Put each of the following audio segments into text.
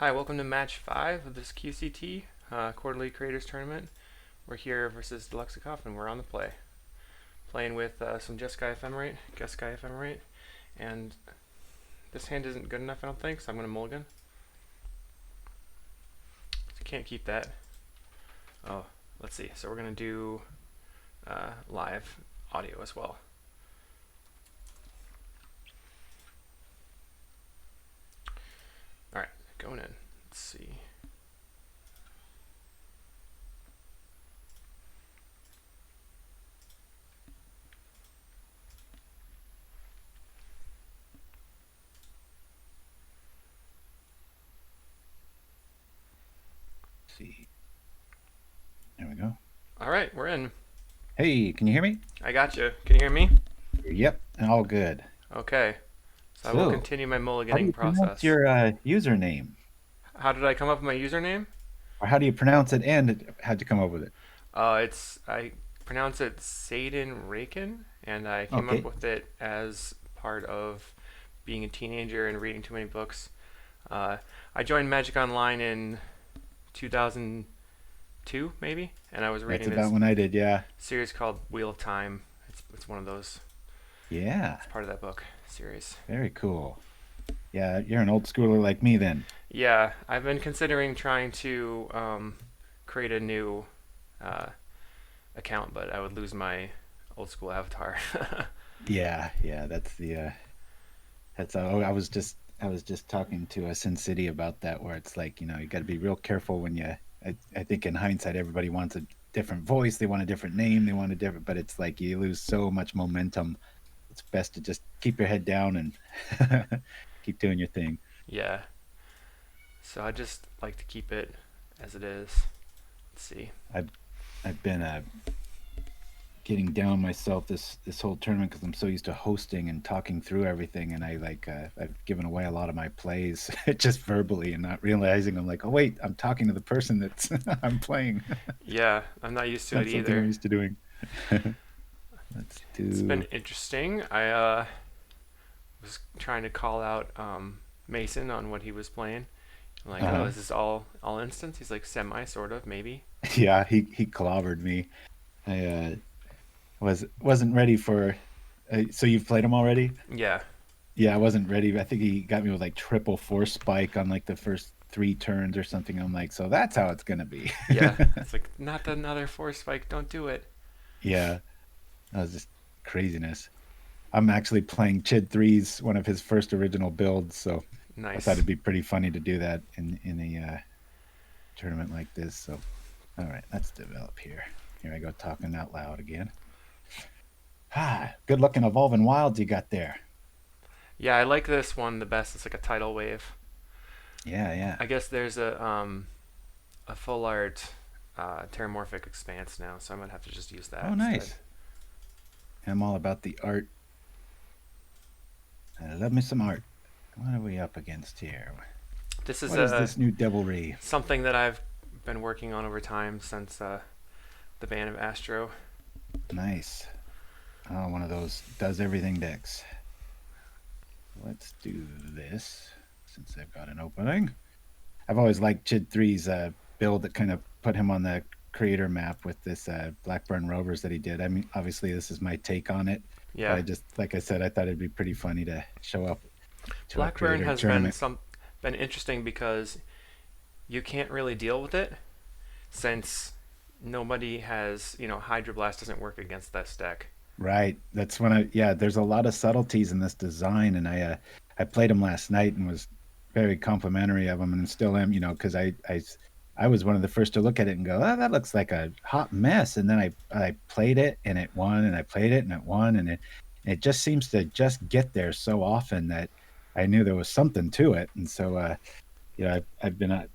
Hi, welcome to match 5 of this QCT quarterly creators tournament. We're here versus deluxeicoff and we're on the play. Playing with some Guest Guy Ephemerate, and this hand isn't good enough I don't think, so I'm going to mulligan. So can't keep that. Oh, let's see. So we're going to do live audio as well. Alright, going in. Let's see. See. There we go. Alright, we're in. Hey, can you hear me? I got you. Can you hear me? Yep, all good. Okay. So I will So, continue my how do mulliganing you pronounce process. your username? How did I come up with my username? Or how do you pronounce it and how'd you come up with it? I pronounce it Saden Rakin, and I came up Okay. with it as part of being a teenager and reading too many books. Uh, I joined Magic Online in 2002, maybe, and I was That's reading about this when I did, yeah. series called Wheel of Time. It's one of those. Yeah, It's part of that book series. very cool. Yeah, you're an old schooler like me then. Yeah, I've been considering trying to create a new uh, account, but I would lose my old school avatar. Yeah, that's I was just talking to a Sin City about that where it's like, you got to be real careful when I think in hindsight everybody wants a different voice, they want a different name, they want a different, but it's like you lose so much momentum. It's best to just keep your head down and keep doing your thing. Yeah, so I just like to keep it as it is. Let's see. I've I've been getting down myself this whole tournament because I'm so used to hosting and talking through everything, and I've given away a lot of my plays just verbally and not realizing I'm like, oh wait, I'm talking to the person that's I'm playing. Yeah, I'm not used to it Not something I'm either. used to doing. Let's It's been do. interesting. I was trying to call out Mason on what he was playing. I'm like, oh, Uh-huh. is this all instance? He's like, semi, sort of, maybe. Yeah, he clobbered me. I wasn't ready for. So you've played him already? Yeah, Yeah, I wasn't ready. I think he got me with like triple force spike on like the first three turns or something. I'm like, so that's how it's gonna be. yeah. It's like, not another force spike. Don't do it. Yeah, that was just craziness. I'm actually playing Chid Three's one of his first original builds, so I thought Nice. it'd be pretty funny to do that in a tournament like this. So, all right, let's develop here. Here I go talking out loud again. Ah, good looking evolving wilds you got there. Yeah, I like this one the best. It's like a tidal wave. Yeah, yeah. I guess there's a full art terramorphic expanse now, so I'm gonna have to just use that Oh, instead. nice. I'm all about the art. I love me some art. What are we up against here? This is What is this new devilry? something that I've been working on over time since the ban of Astro. Nice. Oh, one of those does everything decks. Let's do this since I've got an opening. I've always liked Chid Three's build that kind of put him on the creator map with this Blackburn Rovers that he did. I mean, obviously this is my take on it, but Yeah, I just like I said, I thought it'd be pretty funny to show up to a Blackburn creator has tournament. been interesting because you can't really deal with it since nobody has Hydro Blast doesn't work against this deck. Right. That's when yeah, there's a lot of subtleties in this design, and I played him last night and was very complimentary of him, and still am, because I was one of the first to look at it and go, oh, that looks like a hot mess, and then I played it and it won, and I played it and it won, and it just seems to just get there so often that I knew there was something to it, and so I've been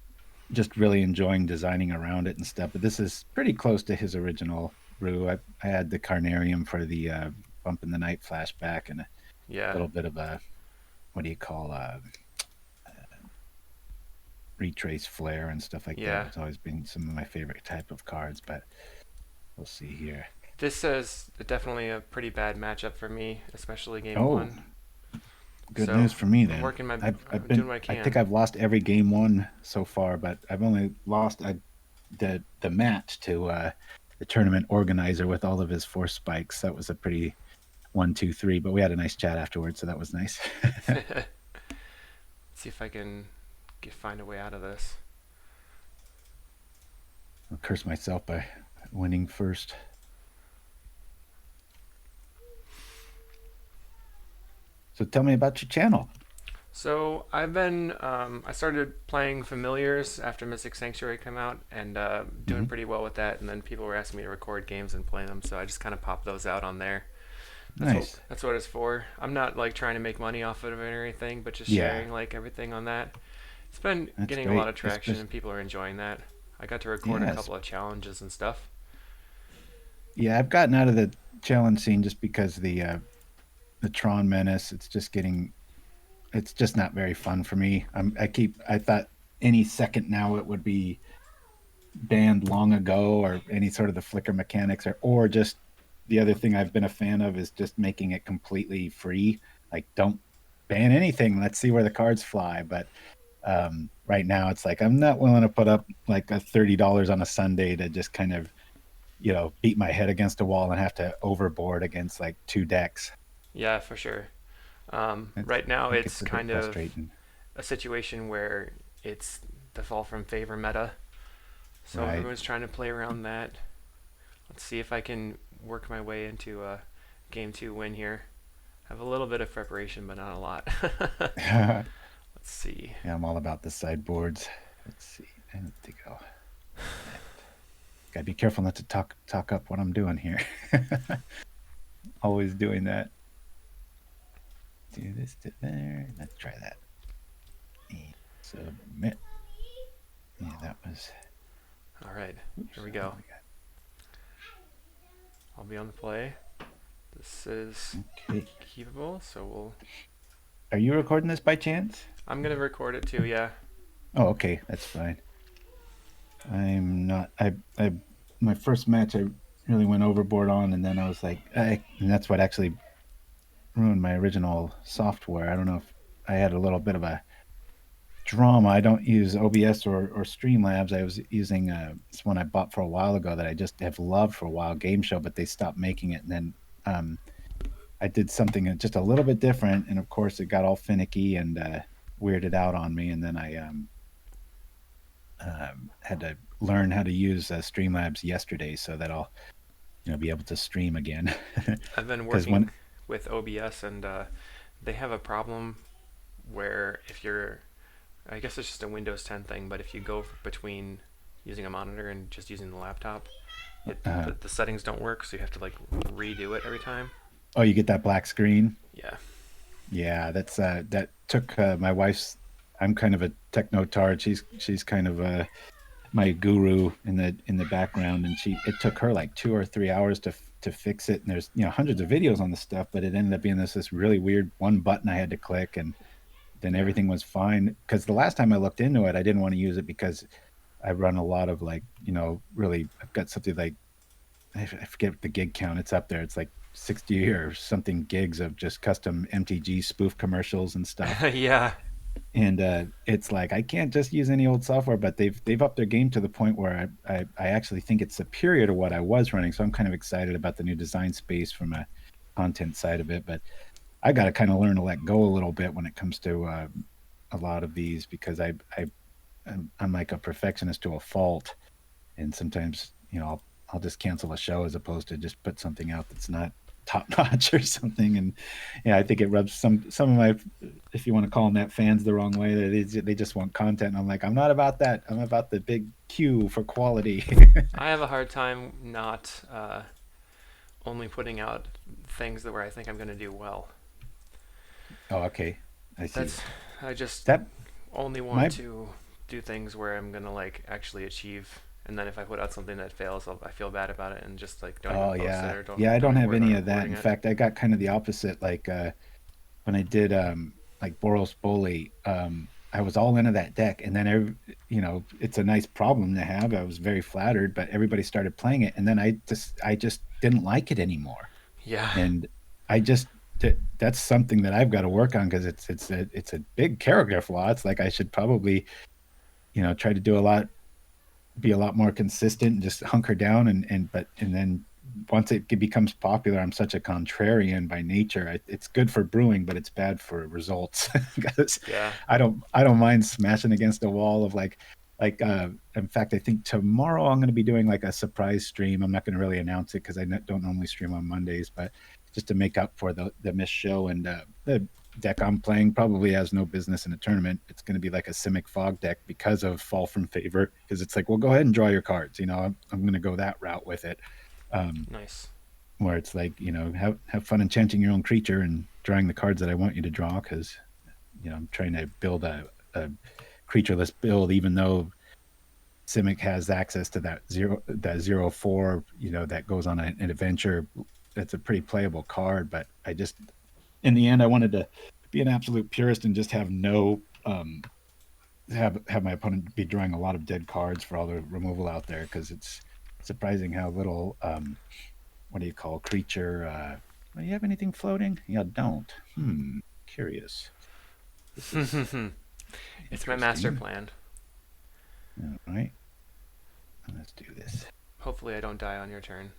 just really enjoying designing around it and stuff. But this is pretty close to his original brew. I had the Carnarium for the Bump in the Night flashback and a Yeah, little bit of a what do you call retrace flare and stuff like that. yeah. It's always been some of my favorite type of cards. But we'll see here. This is definitely a pretty bad matchup for me, especially game Oh, one. Good So news for me I'm then. working my, I've doing been what I I can. think I've lost every game won so far, but I've only lost the match to the tournament organizer with all of his force spikes. That was a pretty 1, 2, 3. But we had a nice chat afterwards, so that was nice. See if I can find a way out of this. I'll curse myself by winning first. So tell me about your channel. So I started playing Familiars after Mystic Sanctuary came out, and doing Hmm. pretty well with that. And then people were asking me to record games and play them, so I just kind of popped those out on there. Nice. That's what it's for. I'm not like trying to make money off of it or anything, but just Yeah, sharing like everything on that. It's been that's getting a lot great. of traction, Especially, and people are enjoying that. I got to record a yes. couple of challenges and stuff. Yeah, I've gotten out of the challenge scene just because the Tron Menace. It's just not very fun for me. I thought any second now it would be banned long ago, or any sort of the flicker mechanics, or just the other thing I've been a fan of is just making it completely free. Like, don't ban anything. Let's see where the cards fly. But right now it's like I'm not willing to put up like a $30 on a Sunday to just kind of beat my head against a wall and have to overboard against like two decks. Yeah, for sure. Right now, It it's gets a bit kind of frustrating. a situation where it's the fall from favor meta. So Right. everyone's trying to play around that. Let's see if I can work my way into a game two win here. I have a little bit of preparation, but not a lot. Yeah, Let's see. I'm all about the sideboards. Let's see. I need to go. Gotta be careful not to talk up what I'm doing here. Always doing that. Do this to there. Let's try that. And submit. Yeah, that was. All right, here Oops. we What go. do I'll be on the play. This is we got? Okay. keepable, so Are you recording this by chance? I'm gonna record it too. Yeah. Oh, okay. That's fine. I'm not. I my first match I really went overboard on, and then I was like, and that's what actually ruined my original software. I don't know if I had a little bit of a drama. I don't use OBS or Streamlabs. I was using this one I bought for a while ago that I just have loved for a while, Game Show, but they stopped making it. And then um, I did something just a little bit different, and of course it got all finicky and weirded out on me. And then I had to learn how to use Streamlabs yesterday so that I'll be able to stream again. I've been Because working when with OBS, and they have a problem where if you're, I guess it's just a Windows 10 thing, but if you go between using a monitor and just using the laptop, the settings don't work, so you have to like redo it every time. oh, you get that black screen. Yeah. Yeah, that took my wife's. I'm kind of a techno tard. She's kind of my guru in the background, and it took her like 2 or 3 hours to fix it. And there's hundreds of videos on the stuff, but it ended up being this really weird one button I had to click, and then Yeah. everything was fine. Because the last time I looked into it, I didn't want to use it because I run a lot of like really. I've got something like I forget the gig count. It's up there. It's like 60 or something gigs of just custom MTG spoof commercials and stuff. Yeah. And it's like I can't just use any old software, but they've upped their game to the point where I actually think it's superior to what I was running. So I'm kind of excited about the new design space from a content side of it. But I got to kind of learn to let go a little bit when it comes to a lot of these, because I'm like a perfectionist to a fault, and sometimes I'll just cancel a show as opposed to just put something out that's not top notch or something. And yeah, I think it rubs some of my, if you want to call them that, fans the wrong way. They just want content. And I'm like, I'm not about that. I'm about the big Q for quality. I have a hard time not only putting out things that where I think I'm going to do well. Oh, okay, I see. That's I just That only want my to do things where I'm going to like actually achieve. And then if I put out something that fails, I feel bad about it and just like don't even Oh post it yeah, or yeah. I don't don't even have worry any about of that. recording In it. fact, I got kind of the opposite. Like when I did like Boros Bully, I was all into that deck, and then it's a nice problem to have. I was very flattered, but everybody started playing it, and then I just didn't like it anymore. Yeah. And I just that's something that I've got to work on because it's a big character flaw. It's like I should probably, try to do a lot, be a lot more consistent and just hunker down and then once it becomes popular, I'm such a contrarian by nature. It's good for brewing, but it's bad for results because Yeah. I don't mind smashing against a wall of like in fact I think tomorrow I'm going to be doing like a surprise stream. I'm not going to really announce it because don't normally stream on Mondays, but just to make up for the missed show. And the deck I'm playing probably has no business in a tournament. It's going to be like a Simic Fog deck because of Fall from Favor, because it's like, well, go ahead and draw your cards. I'm going to go that route with it. Um, Nice. where it's like, have fun enchanting your own creature and drawing the cards that I want you to draw, because I'm trying to build a creatureless build, even though Simic has access to that 0/4, that goes on an adventure. That's a pretty playable card, but I just, in the end, I wanted to be an absolute purist and just have no have my opponent be drawing a lot of dead cards for all the removal out there, because it's surprising how little what do you call creature? Do you have anything floating? Yeah, don't. Curious. This is It's my master interesting. plan. All right, let's do this. Hopefully, I don't die on your turn.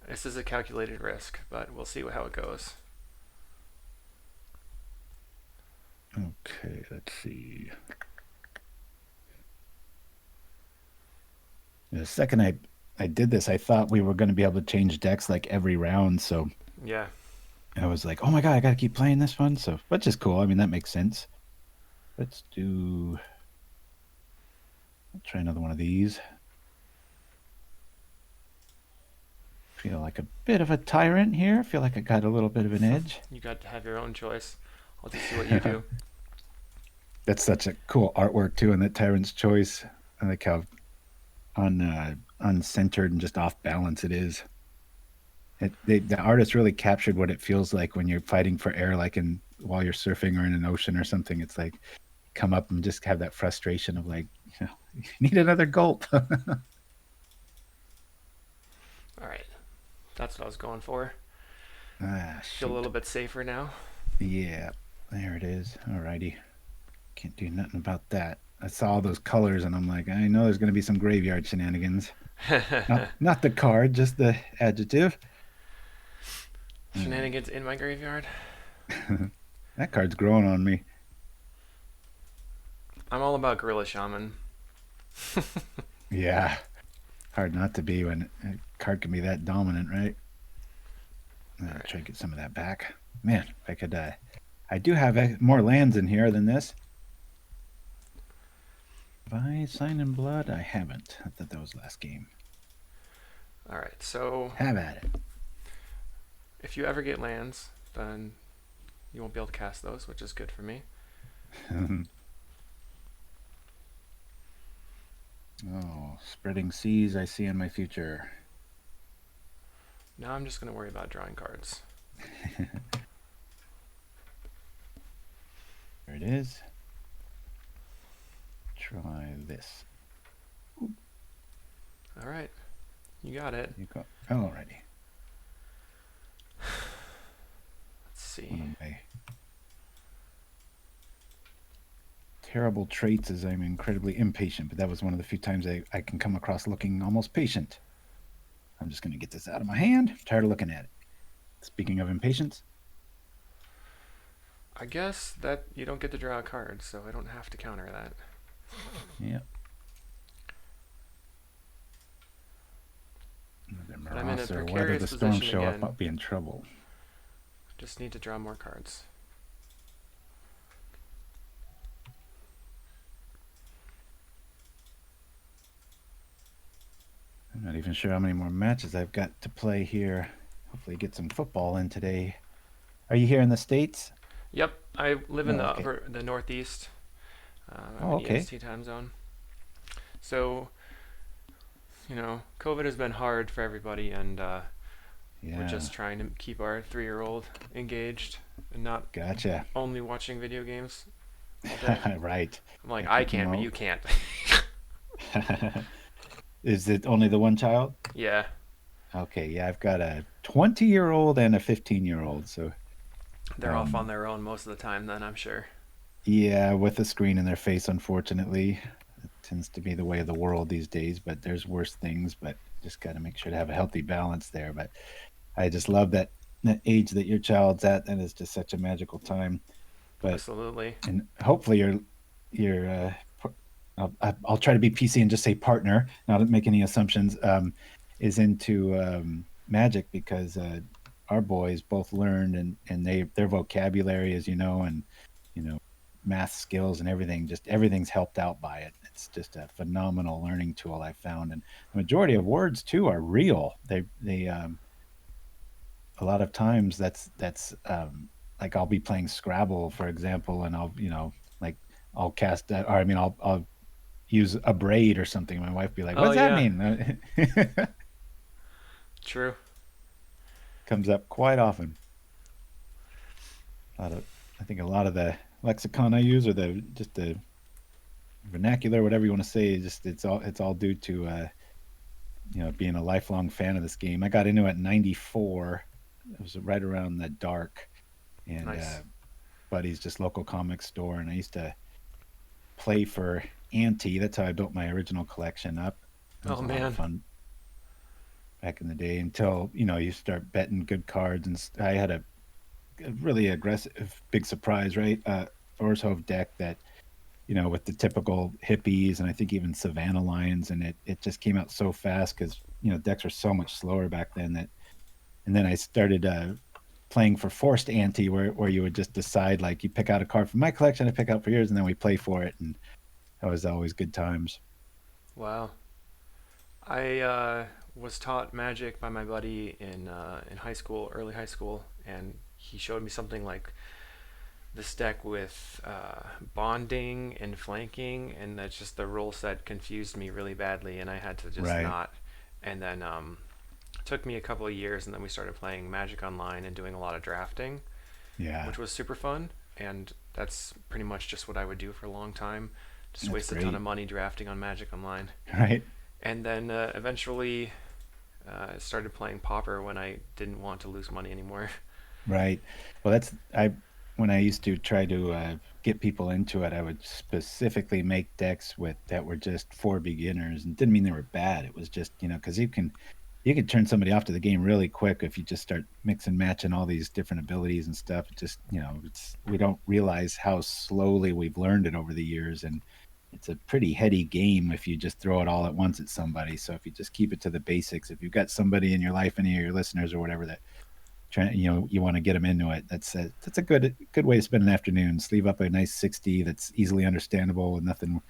This is a calculated risk, but we'll see how it goes. Okay, let's see. The second I did this, I thought we were going to be able to change decks like every round. So Yeah. I was like, oh my God, I got to keep playing this one. So, which is cool. I mean, that makes sense. Let's try another one of these. Feel like a bit of a tyrant here. Feel like I got a little bit of an edge. You got to have your own choice. I'll just see what you do. That's such a cool artwork too, and that Tyrant's Choice. I like how uncentered and just off balance it is. The artist really captured what it feels like when you're fighting for air, like while you're surfing or in an ocean or something. It's like come up and just have that frustration of like, you need another gulp. All right. That's what I was going for. Feel a Shoot. little bit safer now. Yeah, there it is. Alrighty. Can't do nothing about that. I saw all those colors and I'm like, I know there's going to be some graveyard shenanigans. Not the card, just the adjective. All right. Shenanigans in my graveyard. That card's growing on me. I'm all about Gorilla Shaman. Yeah. Hard not to be when a card can be that dominant, right? All Try right. to get some of that back. Man, if I could, I do have more lands in here than this. Have I signed in blood? I haven't. I thought that was last game. All right. So Have at it. if you ever get lands, then you won't be able to cast those, which is good for me. Oh, spreading seas I see in my future. Now I'm just going to worry about drawing cards. There it is. Try this. All right. You got it. You go. Alrighty. Let's see. One of my terrible traits is I'm incredibly impatient, but that was one of the few times I can come across looking almost patient. I'm just going to get this out of my hand. I'm tired of looking at it. Speaking of impatience. I guess that you don't get to draw a card, so I don't have to counter that. Yeah. But I'm in a Or weather precarious the storm position show up, again. I'll be in trouble. Just need to draw more cards. I'm not even sure how many more matches I've got to play here. Hopefully get some football in today. Are you here in the States? Yep, I live in Oh, okay. the Northeast. I'm Oh, in okay. EST time zone. So, COVID has been hard for everybody, and we're Yeah. just trying to keep our 3-year-old engaged and not Gotcha. only watching video games all day. Right. I'm like, I I keep them can, but out. you can't. Is it only the one child? Yeah. Okay, yeah, I've got a 20-year-old and a 15-year-old. So They're off on um, their own most of the time, then I'm sure. yeah, with a screen in their face, unfortunately, it tends to be the way of the world these days. But there's worse things. But just got to make sure to have a healthy balance there. But I just love that age that your child's at. That is just such a magical time. But Absolutely. and hopefully your I'll try to be PC and just say partner, not make any assumptions. Is into Magic because our boys both learned and their vocabulary, as you know, and you know math skills and everything. Just everything's helped out by it. It's just a phenomenal learning tool I found, and the majority of words too are real. They a lot of times that's like I'll be playing Scrabble, for example, and like I'll cast that, or I mean I'll use a braid or something. My wife be like, Oh "What's that yeah, mean?" true. Comes up quite often. A lot of I think a lot of the lexicon I use or the vernacular, whatever you want to say, just it's all due to being a lifelong fan of this game. I got into it in '94. It was right around the dark, and Nice. buddy's just local comic store, and I used to play for Auntie. That's how I built my original collection up. It was Oh a lot of man. fun back in the day until you start betting good cards. And I had a really aggressive, big surprise, right? Thorshove deck that with the typical hippies and I think even Savannah lions, and it just came out so fast because decks were so much slower back then that. And then I started playing for forced ante, where you would just decide like you pick out a card from my collection, I pick out for yours, and then we play for it, and that was always good times. Wow. I was taught Magic by my buddy in high school, early high school, and he showed me something like this deck with bonding and flanking, and that's just the rule set confused me really badly, and I had to just Right. not. And then it took me a couple of years, and then we started playing Magic Online and doing a lot of drafting, Yeah. which was super fun. And that's pretty much just what I would do for a long time. Just That's waste a ton great. of money drafting on Magic Online. Right. And then eventually I started playing Pauper when I didn't want to lose money anymore. Right. Well, that's I when I used to try to get people into it, I would specifically make decks with that were just for beginners, and didn't mean they were bad. It was just because you can turn somebody off to the game really quick if you just start mix and matching all these different abilities and stuff. It just it's we don't realize how slowly we've learned it over the years, and it's a pretty heady game if you just throw it all at once at somebody. So if you just keep it to the basics, if you've got somebody in your life, any of your listeners or whatever that you want to get them into it, that's a good way to spend an afternoon. Sleeve up a nice 60 that's easily understandable and nothing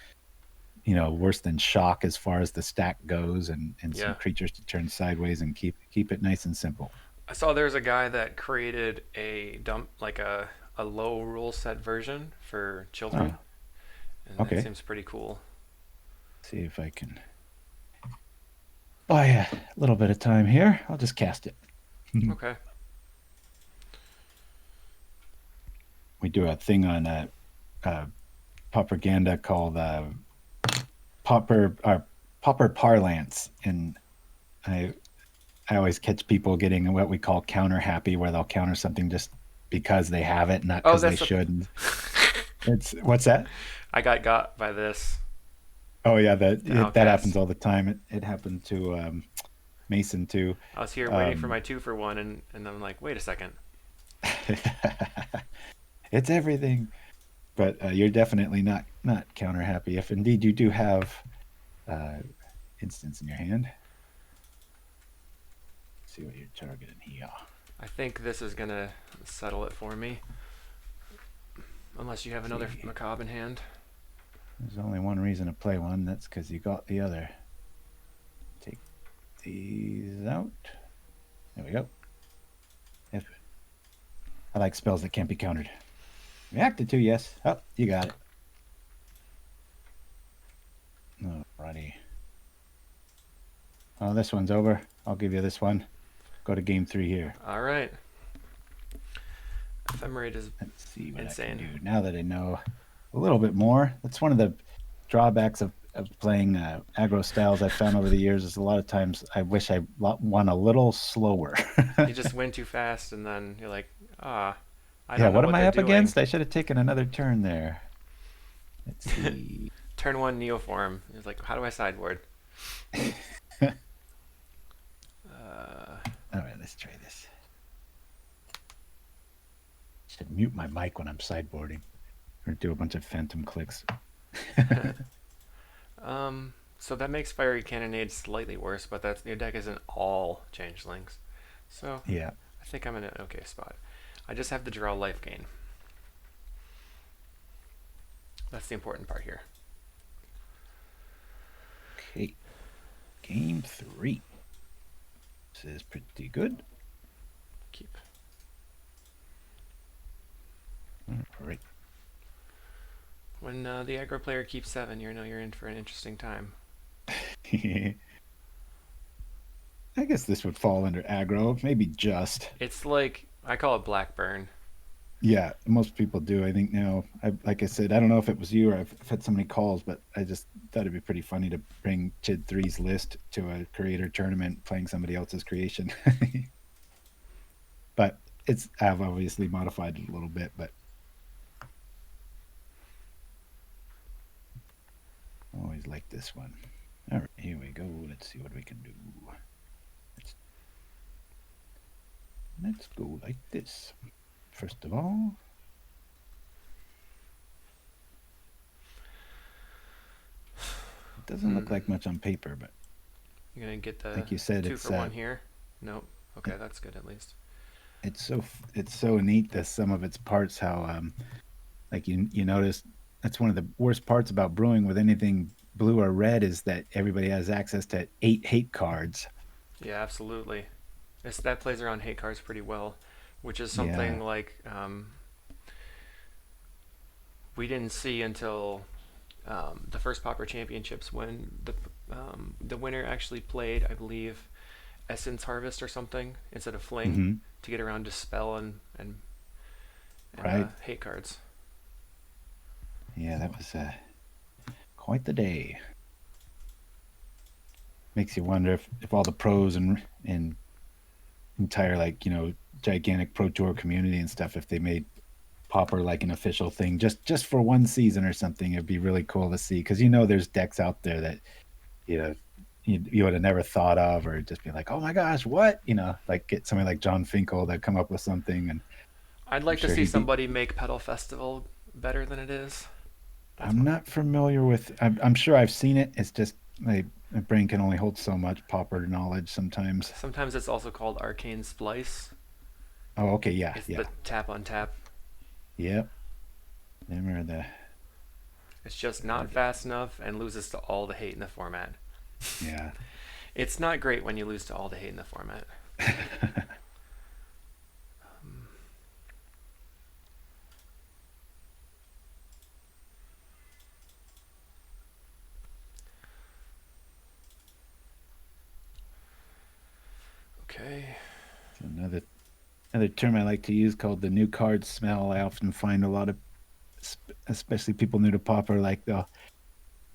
worse than shock as far as the stack goes, and some Yeah. creatures to turn sideways, and keep it nice and simple. I saw there's a guy that created a dump like a low rule set version for Oh, children, and that okay. seems pretty cool. See if I can buy a little bit of time here. I'll just cast it. Okay. We do a thing on propaganda called popper parlance, and I I always catch people getting what we call counter happy, where they'll counter something just because they have it, not Oh, because they that's a, should. And it's what's that? I got by this. Oh yeah, The that happens Outcast. all the time. It happened to Mason too. I was here waiting for Um, my 2 for 1, and I'm like, wait a second. it's everything, but you're definitely not counter happy. If indeed you do have uh, instance in your hand, let's see what you're targeting here. I think this is gonna settle it for me, unless you have Let's another see, macabre in hand. there's only one reason to play one. That's because you got the other. Take these out. There we go. If I like spells that can't be countered. Reacted to, yes. Oh, you got it. Alrighty. Oh, this one's over. I'll give you this one. Go to game 3 here. All right. Ephemerate is Let's see what I can insane. do now that I know a little bit more. That's one of the drawbacks of of playing aggro styles I found over the years is a lot of times I wish I won a little slower. You just win too fast, and then you're like, ah, I Yeah, don't know what am what I they're up doing. against? I should have taken another turn there. Let's see. Turn one Neoform. It's like, how do I sideboard? All Uh, right, let's try this. Should mute my mic when I'm sideboarding or do a bunch of phantom clicks. so that makes Fiery Cannonade slightly worse, but that's your deck isn't all changelings. So Yeah. I think I'm in an okay spot. I just have to draw life gain. That's the important part here. Okay. Game 3. This is pretty good. Keep. All right. When the aggro player keeps 7, you know you're in for an interesting time. I guess this would fall under aggro, maybe just. It's like, I call it Blackburn. Yeah, most people do. I think now, like I said, I don't know if it was you or I've had so many calls, but I just thought it'd be pretty funny to bring Chid Three's list to a creator tournament playing somebody else's creation. But I've obviously modified it a little bit, but I always like this one. All right, here we go. Let's see what we can do. Let's go like this. First of all, it doesn't look like much on paper, but You're going to get the like you said, 2 for 1 here? Nope. Okay, that's good at least. it's so neat that some of its parts how like you notice that's one of the worst parts about brewing with anything blue or red is that everybody has access to 8 hate cards. Yeah, absolutely. That plays around hate cards pretty well, which is Yeah, something like we didn't see until the first Pauper Championships when the winner actually played, I believe, Essence Harvest or something instead of Fling hmm, to get around Dispel and right. hate cards. Yeah, that was quite the day. Makes you wonder if all the pros and entire like gigantic pro tour community and stuff if they made Pauper like an official thing just for one season or something. It'd be really cool to see because there's decks out there that you know you would have never thought of or just be like, oh my gosh, what, like get somebody like John Finkel that come up with something, and I'd I'm like to sure see he'd be. somebody make Petal Festival better than it is. That's I'm one. not familiar with. I'm sure I've seen it. It's just my brain can only hold so much Pauper knowledge sometimes. Sometimes it's also called Arcane Splice. Oh, okay, yeah, It's yeah, the tap on tap. yep. Remember the It's just not fast enough and loses to all the hate in the format. yeah. It's not great when you lose to all the hate in the format. Okay. So another term I like to use called the new card smell. I often find a lot of, especially people new to Pauper, like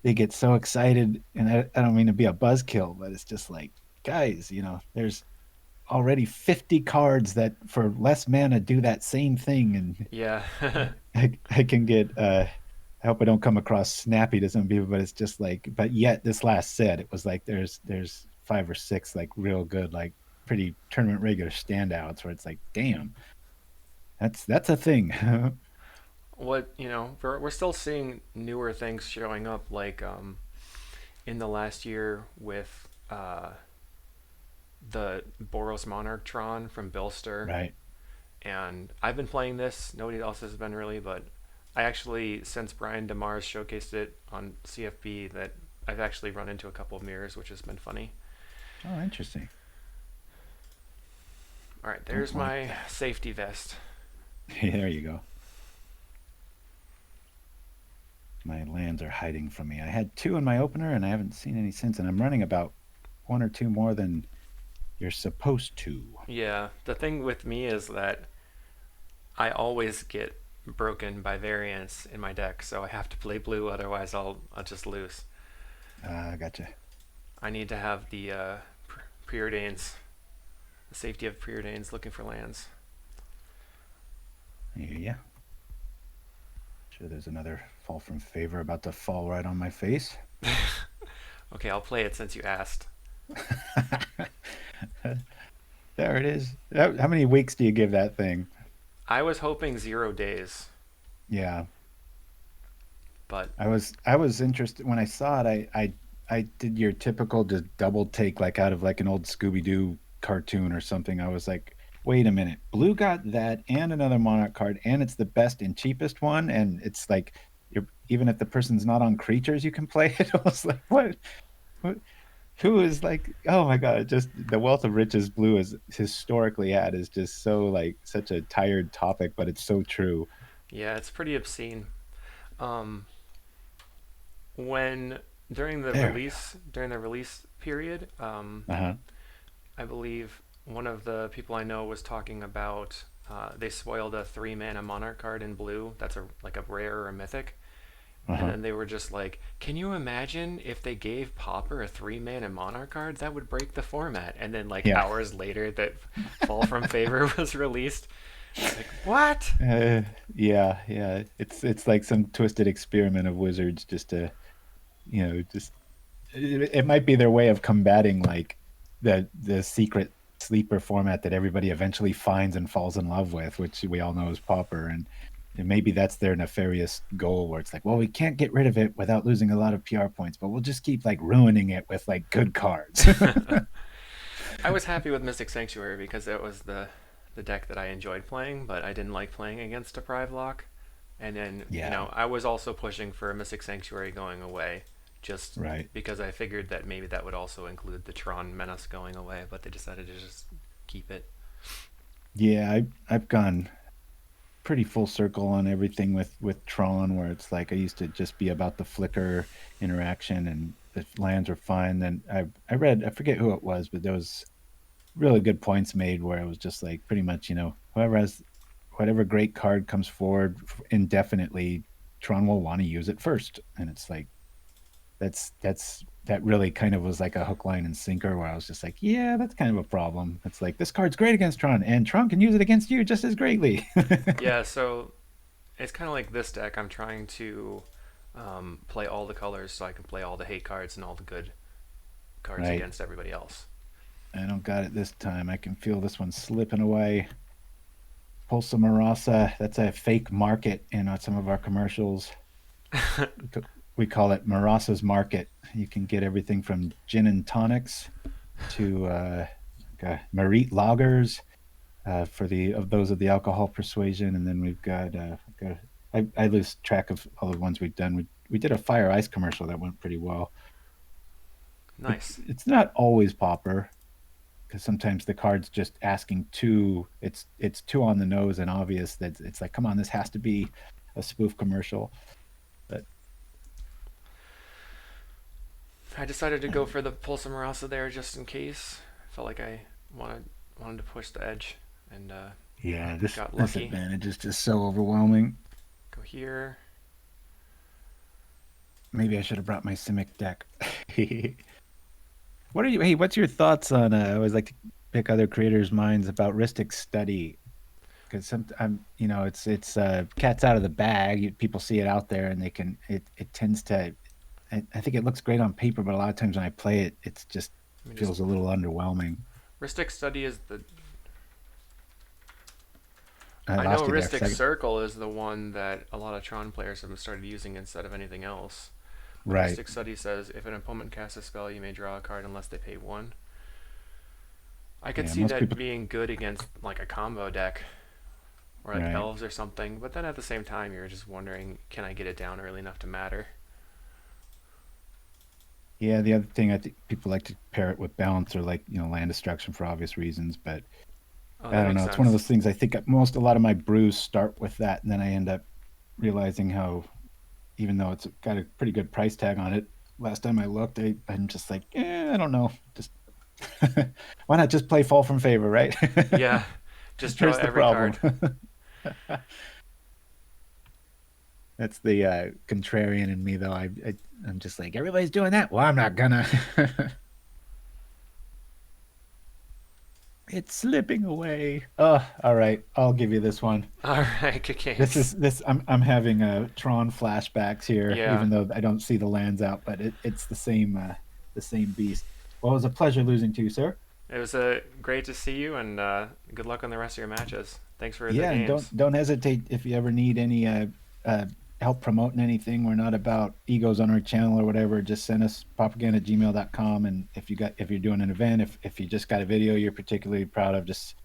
they get so excited, and I don't mean to be a buzzkill, but it's just like, guys, there's already 50 cards that for less mana do that same thing, and Yeah. I can get I hope I don't come across snappy to some people, but it's just like, but yet this last set, it was like there's 5 or 6 like real good, like pretty tournament regular standouts where it's like, damn, that's a thing. We're still seeing newer things showing up, like in the last year with the Boros Monarch Tron from Bilster. Right. And I've been playing this. Nobody else has been really, but I actually, since Brian DeMars showcased it on CFB, that I've actually run into a couple of mirrors, which has been funny. Oh, interesting. All right, Don't there's like my that. safety vest. There you go. My lands are hiding from me. I had 2 in my opener, and I haven't seen any since. And I'm running about 1 or 2 more than you're supposed to. Yeah, the thing with me is that I always get broken by variants in my deck, so I have to play blue, otherwise I'll just lose. Gotcha. I need to have the preordains, the safety of preordains looking for lands. Yeah. Sure, there's another fall from favor about to fall right on my face. Okay, I'll play it since you asked. There it is. How many weeks do you give that thing? I was hoping 0 days, Yeah, but I was interested when I saw it. I did your typical just double take like out of like an old Scooby Doo cartoon or something. I was like, wait a minute, Blue got that and another Monarch card, and it's the best and cheapest one, and it's like you're even if the person's not on creatures, you can play it. I was like, what? What? Who is like, oh my god, just the wealth of riches Blue is historically had is just so like such a tired topic, but it's so true. yeah, it's pretty obscene. Um, when There we go. during the release period, Uh-huh. I believe one of the people I know was talking about they spoiled a 3 mana monarch card in blue. That's a like a rare or a mythic. And Uh-huh. then they were just like, "Can you imagine if they gave Pauper a 3 mana monarch card? That would break the format." And then like Yeah. hours later, that Fall from Favor was released. It's like, what? Uh, yeah. It's like some twisted experiment of wizards just to, just it might be their way of combating like the secret sleeper format that everybody eventually finds and falls in love with, which we all know is Pauper, and maybe that's their nefarious goal where it's like, well, we can't get rid of it without losing a lot of PR points, but we'll just keep like ruining it with like good cards. I was happy with Mystic Sanctuary because it was the deck that I enjoyed playing, but I didn't like playing against Deprive Lock. And then, Yeah, I was also pushing for Mystic Sanctuary going away, just right. because I figured that maybe that would also include the Tron Menace going away, but they decided to just keep it. Yeah, I've gone pretty full circle on everything with Tron, where it's like I used to just be about the flicker interaction, and the lands were fine. Then I read, I forget who it was, but there was really good points made where it was just like pretty much, whoever has whatever great card comes forward indefinitely, Tron will want to use it first, and it's like that really kind of was like a hook, line, and sinker where I was just like, yeah, that's kind of a problem. It's like this card's great against Tron, and Tron can use it against you just as greatly. Yeah, so it's kind of like this deck. I'm trying to play all the colors so I can play all the hate cards and all the good cards Right. against everybody else. I don't got it this time. I can feel this one slipping away. Pulsa Marasa, that's a fake market in some of our commercials. We call it Marasa's Market. You can get everything from gin and tonics to Marit lagers for the of those of the alcohol persuasion, and then we've got I lose track of all the ones we've done. We did a fire ice commercial that went pretty well. It's Nice. it's not always Pauper, because sometimes the card's just asking too. It's too on the nose and obvious that it's like, come on, this has to be a spoof commercial. But I decided to go for the Pulsa Marasa there just in case. Felt like I wanted to push the edge and yeah, this got this lucky. advantage is just so overwhelming. Go here. Maybe I should have brought my Simic deck. What are you? Hey, what's your thoughts on? I always like to pick other creators' minds about Ristic Study, because sometimes it's cat's out of the bag. People see it out there, and it tends to. I think it looks great on paper, but a lot of times when I play it, it's just Let me just. feels a little underwhelming. Ristic Study is the. I I know lost you there for a Ristic second. Circle is the one that a lot of Tron players have started using instead of anything else. But Right. Ristic Study says if an opponent casts a spell, you may draw a card unless they pay one. I could Yeah. see Most that people. being good against like a combo deck or like Right. elves or something, but then at the same time, you're just wondering, can I get it down early enough to matter? Yeah. The other thing I think people like to pair it with balance or like land destruction for obvious reasons, but Oh, I that don't makes know. It's one of sense. those things. I think a lot of my brews start with that, and then I end up realizing how, even though it's got a pretty good price tag on it, last time I looked, I'm just like, I don't know. Just why not just play Fall from Favor, right? Yeah, just draw There's the every problem. card. That's the contrarian in me, though. I'm just like, everybody's doing that. Well, I'm not gonna. It's slipping away. Oh, all right. I'll give you this one. All right, good This is games. this. I'm having Tron flashbacks here, Yeah, even though I don't see the lands out, but it's the same beast. Well, it was a pleasure losing to you, sir. it was great to see you, and good luck on the rest of your matches. Thanks for the Yeah, and games. don't hesitate if you ever need any uh help promoting anything. We're not about egos on our channel or whatever. Just send us propaganda@gmail.com. And if you're doing an event, if you just got a video you're particularly proud of, just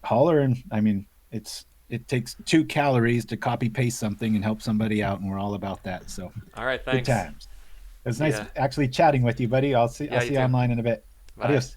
holler. And I mean, it takes 2 calories to copy paste something and help somebody out, and we're all about that. So All right, good thanks. times. It was See nice ya. actually chatting with you, buddy. I'll Yeah, you see you too. online in a bit. Bye. Adios.